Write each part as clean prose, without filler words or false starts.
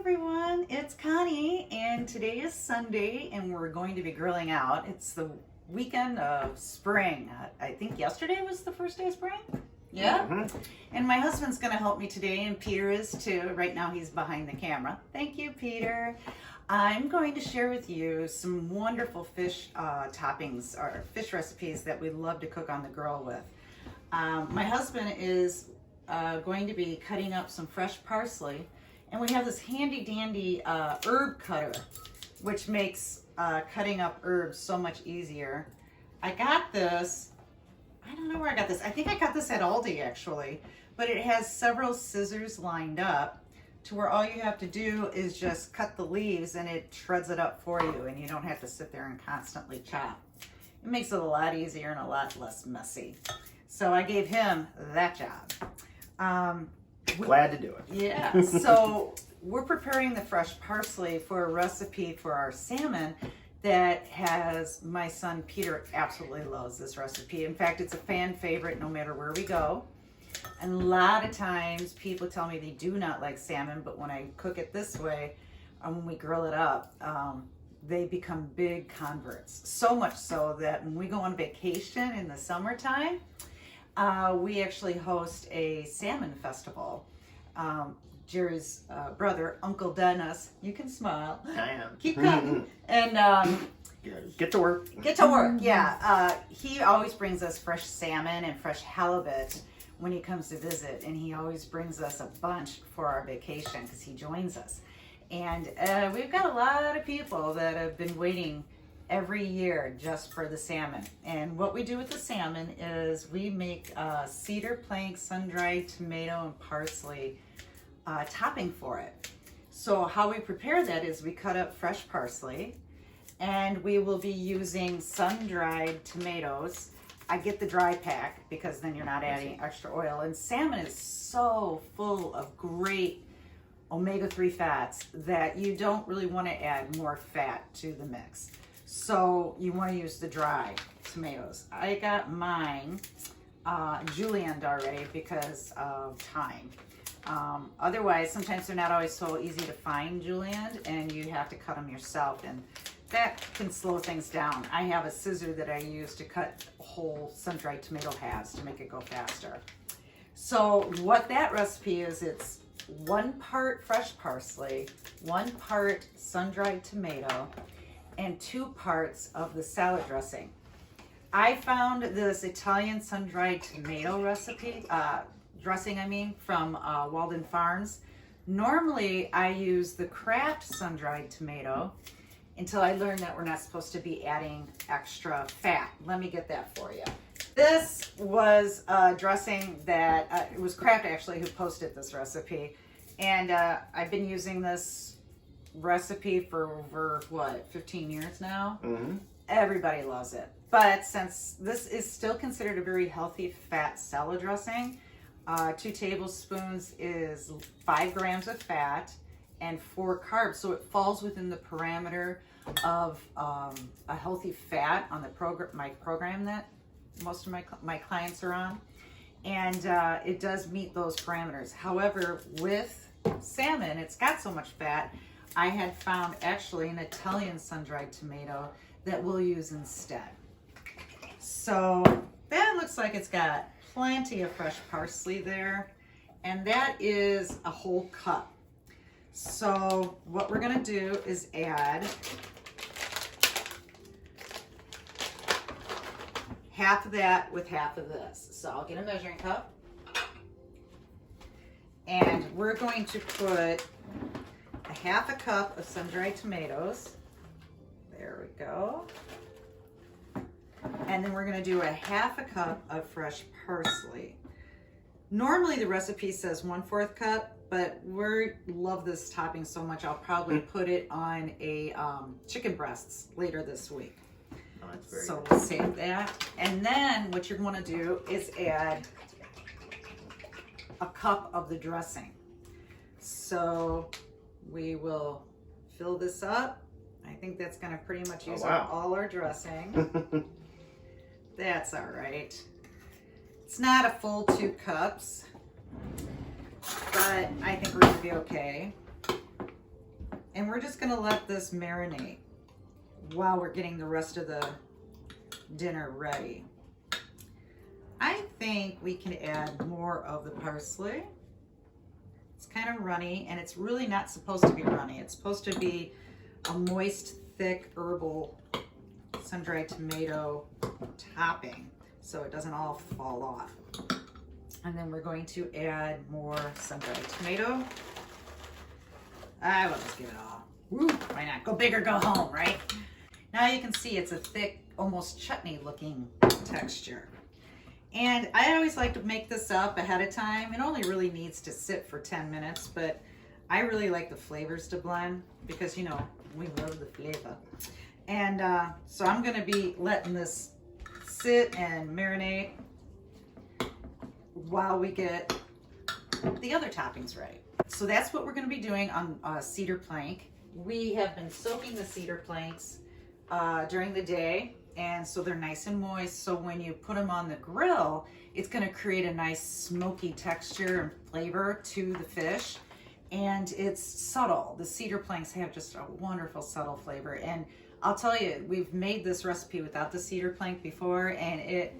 everyone, it's Connie, and today is Sunday and we're going to be grilling out. It's the weekend of spring. I think yesterday was the first day of spring. Yeah. Mm-hmm. And my husband's going to help me today, and Peter is too. Right now he's behind the camera. Thank you, Peter. I'm going to share with you some wonderful fish toppings or fish recipes that we love to cook on the grill with. My husband is going to be cutting up some fresh parsley, and we have this handy dandy herb cutter, which makes cutting up herbs so much easier. I got this, I don't know where I got this. I think I got this at Aldi actually, but it has several scissors lined up to where all you have to do is just cut the leaves and it shreds it up for you, and you don't have to sit there and constantly chop. It makes it a lot easier and a lot less messy. So I gave him that job. Glad to do it. Yeah, so we're preparing the fresh parsley for a recipe for our salmon that has, my son Peter absolutely loves this recipe. In fact, it's a fan favorite no matter where we go. And a lot of times people tell me they do not like salmon, but when I cook it this way, when we grill it up, they become big converts. So much so that when we go on vacation in the summertime, we actually host a salmon festival. Jerry's brother, Uncle Dennis, you can smile. I am. Keep cooking. And get to work. Get to work, yeah. He always brings us fresh salmon and fresh halibut when he comes to visit, and he always brings us a bunch for our vacation because he joins us. And we've got a lot of people that have been waiting every year just for the salmon. And what we do with the salmon is we make cedar plank, sun-dried tomato, and parsley topping for it. So how we prepare that is we cut up fresh parsley, and we will be using sun-dried tomatoes. I get the dry pack because then you're not adding extra oil. And salmon is so full of great omega-3 fats that you don't really want to add more fat to the mix. So you want to use the dry tomatoes. I got mine julienne already because of time. Otherwise, sometimes they're not always so easy to find julienne, and you have to cut them yourself, and that can slow things down. I have a scissor that I use to cut whole sun-dried tomato halves to make it go faster. So what that recipe is, it's 1 part fresh parsley, 1 part sun-dried tomato, and 2 parts of the salad dressing. I found this Italian sun-dried tomato recipe, dressing from Walden Farms. Normally I use the Kraft sun-dried tomato until I learned that we're not supposed to be adding extra fat. Let me get that for you. This was a dressing that, it was Kraft actually who posted this recipe, and I've been using this recipe for over, 15 years now? Mm-hmm. Everybody loves it. But since this is still considered a very healthy fat salad dressing, 2 tablespoons is 5 grams of fat and 4 carbs. So it falls within the parameter of a healthy fat on the my program that most of my clients are on. And it does meet those parameters. However, with salmon, it's got so much fat, I had found actually an Italian sun-dried tomato that we'll use instead. So that looks like it's got plenty of fresh parsley there, and that is a whole cup. So what we're gonna do is add half of that with half of this. So I'll get a measuring cup, and we're going to put a half a cup of sun-dried tomatoes. There we go. And then we're going to do a half a cup of fresh parsley. Normally the recipe says 1/4 cup, but we love this topping so much I'll probably put it on a chicken breasts later this week. Oh, that's very so good. We'll save that. And then what you're going to do is add a cup of the dressing. So we will fill this up. I think that's going to pretty much use up all our dressing. That's all right. It's not a full 2 cups, but I think we're going to be okay. And we're just gonna let this marinate while we're getting the rest of the dinner ready. I think we can add more of the parsley. It's kind of runny, and it's really not supposed to be runny. It's supposed to be a moist, thick, herbal sun-dried tomato topping so it doesn't all fall off. And then we're going to add more sun-dried tomato. I will just give it all. Woo, why not? Go big or go home, right? Now you can see it's a thick, almost chutney looking texture. And I always like to make this up ahead of time. It only really needs to sit for 10 minutes, but I really like the flavors to blend because, you know, we love the flavor. And so I'm gonna be letting this sit and marinate while we get the other toppings ready. So that's what we're gonna be doing on cedar plank. We have been soaking the cedar planks during the day, and so they're nice and moist. So when you put them on the grill, it's gonna create a nice smoky texture and flavor to the fish. And it's subtle. The cedar planks have just a wonderful subtle flavor. And I'll tell you, we've made this recipe without the cedar plank before, and it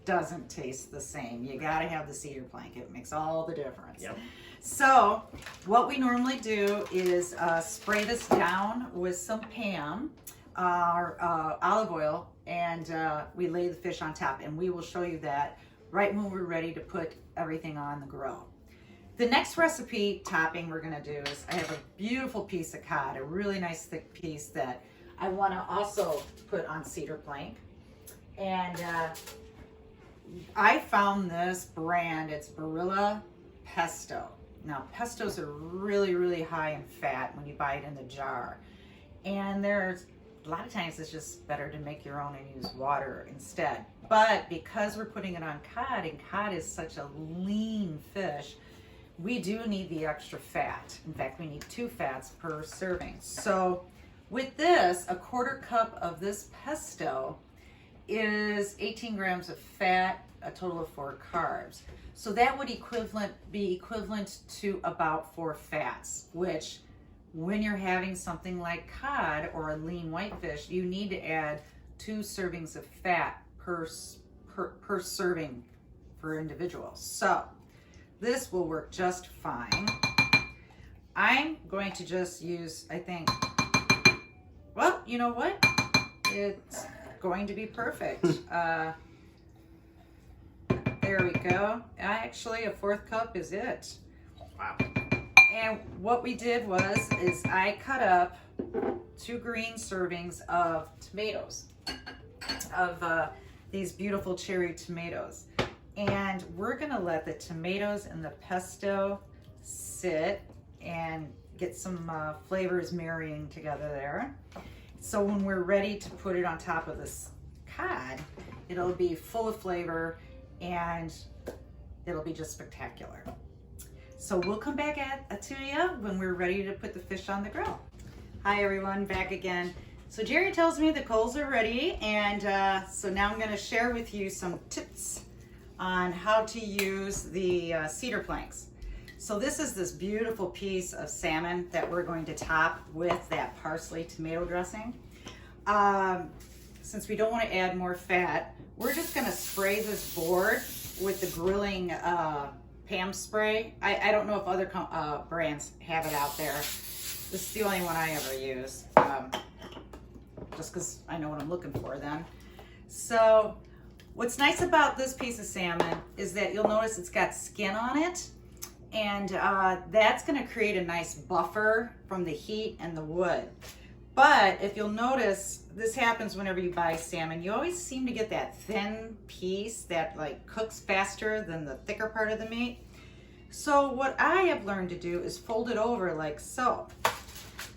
doesn't taste the same. You gotta have the cedar plank. It makes all the difference. Yep. So what we normally do is spray this down with some Pam, or olive oil, and we lay the fish on top, and we will show you that right when we're ready to put everything on the grill. The next recipe topping we're gonna do is, I have a beautiful piece of cod, a really nice thick piece that I wanna also put on cedar plank. And I found this brand, it's Barilla Pesto. Now, pestos are really, really high in fat when you buy it in the jar. And there's a lot of times it's just better to make your own and use water instead. But because we're putting it on cod, and cod is such a lean fish, we do need the extra fat. In fact, we need 2 fats per serving. So with this, a 1/4 cup of this pesto is 18 grams of fat, a total of 4 carbs. So that would be equivalent to about 4 fats, which when you're having something like cod or a lean whitefish, you need to add 2 servings of fat per serving for individuals. So this will work just fine. I'm going to just use, I think, well, you know what? It's going to be perfect. There we go. Actually, a 1/4 cup is it. Wow. And what we did is I cut up 2 green servings of tomatoes, of these beautiful cherry tomatoes. And we're gonna let the tomatoes and the pesto sit and get some flavors marrying together there. So when we're ready to put it on top of this cod, it'll be full of flavor and it'll be just spectacular. So we'll come back to you when we're ready to put the fish on the grill. Hi everyone, back again. So Jerry tells me the coals are ready, and so now I'm gonna share with you some tips on how to use the cedar planks. So this is this beautiful piece of salmon that we're going to top with that parsley tomato dressing. Since we don't want to add more fat, we're just going to spray this board with the grilling Pam spray. I don't know if other brands have it out there. This is the only one I ever use, just because I know what I'm looking for then. So what's nice about this piece of salmon is that you'll notice it's got skin on it, and that's going to create a nice buffer from the heat and the wood. But if you'll notice, this happens whenever you buy salmon. You always seem to get that thin piece that like cooks faster than the thicker part of the meat. So what I have learned to do is fold it over like so.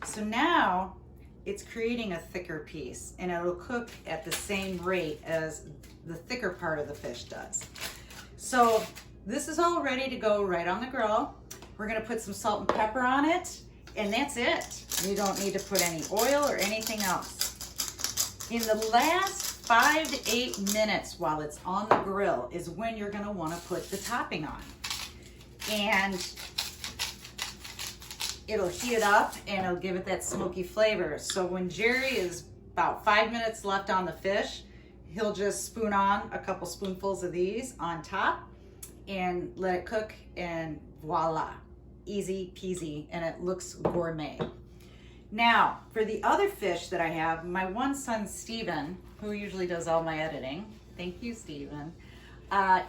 So now it's creating a thicker piece, and it'll cook at the same rate as the thicker part of the fish does. So this is all ready to go right on the grill. We're gonna put some salt and pepper on it, and that's it. You don't need to put any oil or anything else. In the last 5 to 8 minutes while it's on the grill is when you're gonna wanna put the topping on. And it'll heat it up and it'll give it that smoky flavor. So when Jerry is about 5 minutes left on the fish, he'll just spoon on a couple spoonfuls of these on top and let it cook, and voila, easy peasy, and it looks gourmet. Now, for the other fish that I have, my one son, Steven, who usually does all my editing, thank you, Steven,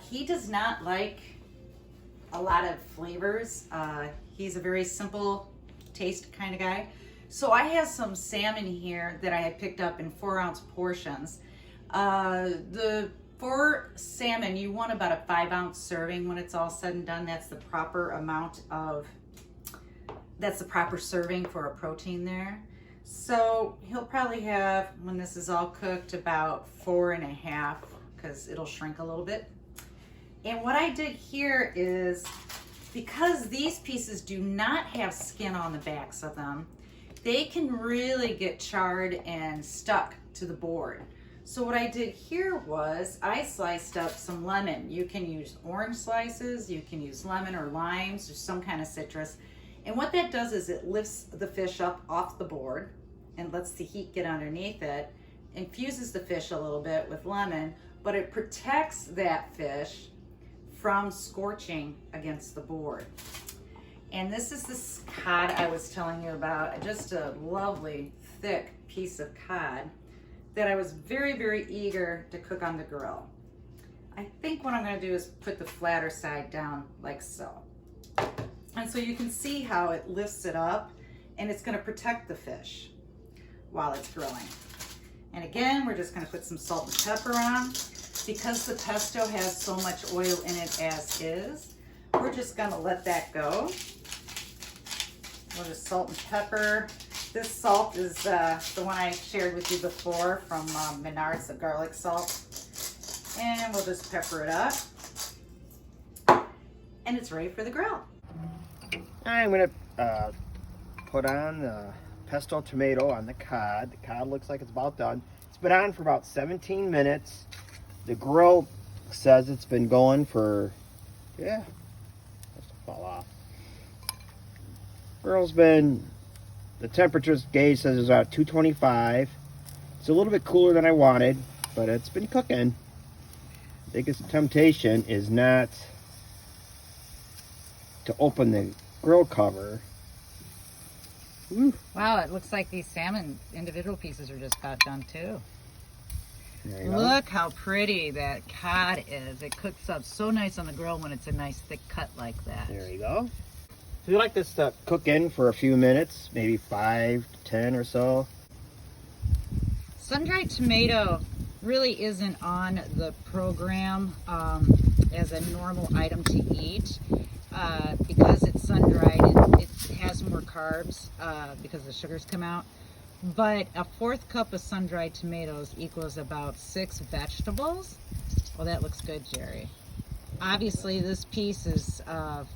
he does not like a lot of flavors. He's a very simple taste kind of guy. So I have some salmon here that I had picked up in 4-ounce portions. For salmon, you want about a 5-ounce serving when it's all said and done. That's the proper serving for a protein there. So he'll probably have, when this is all cooked, about 4.5, because it'll shrink a little bit. And what I did here is, because these pieces do not have skin on the backs of them, they can really get charred and stuck to the board. So what I did here was I sliced up some lemon. You can use orange slices, you can use lemon or limes or some kind of citrus. And what that does is it lifts the fish up off the board and lets the heat get underneath it, infuses the fish a little bit with lemon, but it protects that fish from scorching against the board. And this is this cod I was telling you about, just a lovely thick piece of cod that I was very, very eager to cook on the grill. I think what I'm gonna do is put the flatter side down like so. And so you can see how it lifts it up, and it's gonna protect the fish while it's grilling. And again, we're just gonna put some salt and pepper on. Because the pesto has so much oil in it as is, we're just gonna let that go. We'll just salt and pepper. This salt is the one I shared with you before from Menards, the garlic salt. And we'll just pepper it up. And it's ready for the grill. I'm gonna put on the pesto tomato on the cod. The cod looks like it's about done. It's been on for about 17 minutes. The grill says it's been going for, yeah, that's to fall off. Grill's been, the temperature's gauge says it's about 225. It's a little bit cooler than I wanted, but it's been cooking. Biggest temptation is not to open the grill cover. Ooh. Wow, it looks like these salmon individual pieces are just about done too. Look how pretty that cod is. It cooks up so nice on the grill when it's a nice thick cut like that. There you go. So you like this to cook in for a few minutes, maybe 5 to 10 or so. Sun-dried tomato really isn't on the program as a normal item to eat because it's sun-dried. It has more carbs because the sugars come out. But a 4th cup of sun-dried tomatoes equals about 6 vegetables. Well, that looks good, Jerry. Obviously, this piece is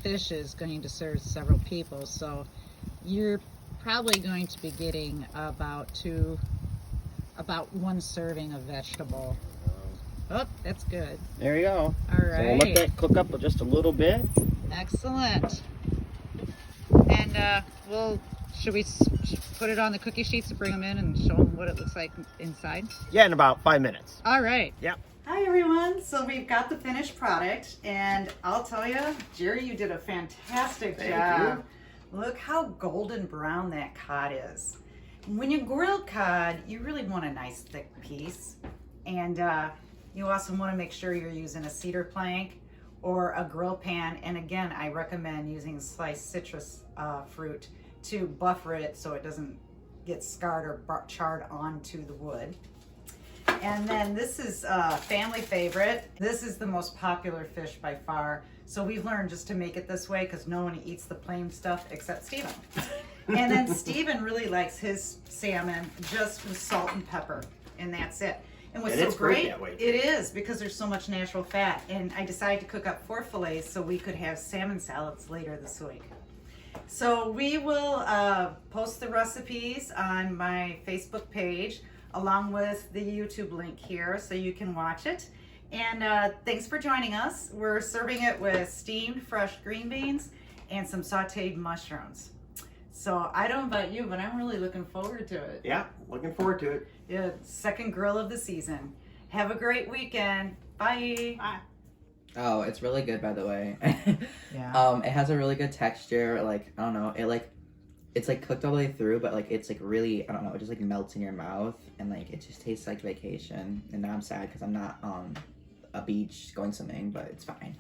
fish is going to serve several people, so you're probably going to be getting about 1 serving of vegetable. Oh, that's good. There you go. All So right. we'll let that cook up just a little bit. Excellent. And should we put it on the cookie sheets to bring them in and show them what it looks like inside? Yeah, in about 5 minutes. All right. Yep. Hi everyone. So we've got the finished product, and I'll tell you, Jerry, you did a fantastic job. Look how golden brown that cod is. When you grill cod, you really want a nice thick piece, and you also want to make sure you're using a cedar plank or a grill pan. And again, I recommend using sliced citrus fruit to buffer it so it doesn't get scarred or charred onto the wood. And then this is a family favorite. This is the most popular fish by far. So we've learned just to make it this way because no one eats the plain stuff except Steven. And then Steven really likes his salmon just with salt and pepper, and that's it. And what's so great, that way. it is because there's so much natural fat. And I decided to cook up 4 fillets so we could have salmon salads later this week. So we will post the recipes on my Facebook page along with the YouTube link here so you can watch it. And thanks for joining us. We're serving it with steamed fresh green beans and some sauteed mushrooms. So I don't know about you, but I'm really looking forward to it. Yeah, looking forward to it. Yeah, second grill of the season. Have a great weekend. Bye. Bye. Oh, it's really good, by the way. Yeah. It has a really good texture. Like, I don't know, it's like cooked all the way through, but like it's like really, I don't know, it just like melts in your mouth, and like it just tastes like vacation. And now I'm sad because I'm not on a beach going swimming, but it's fine.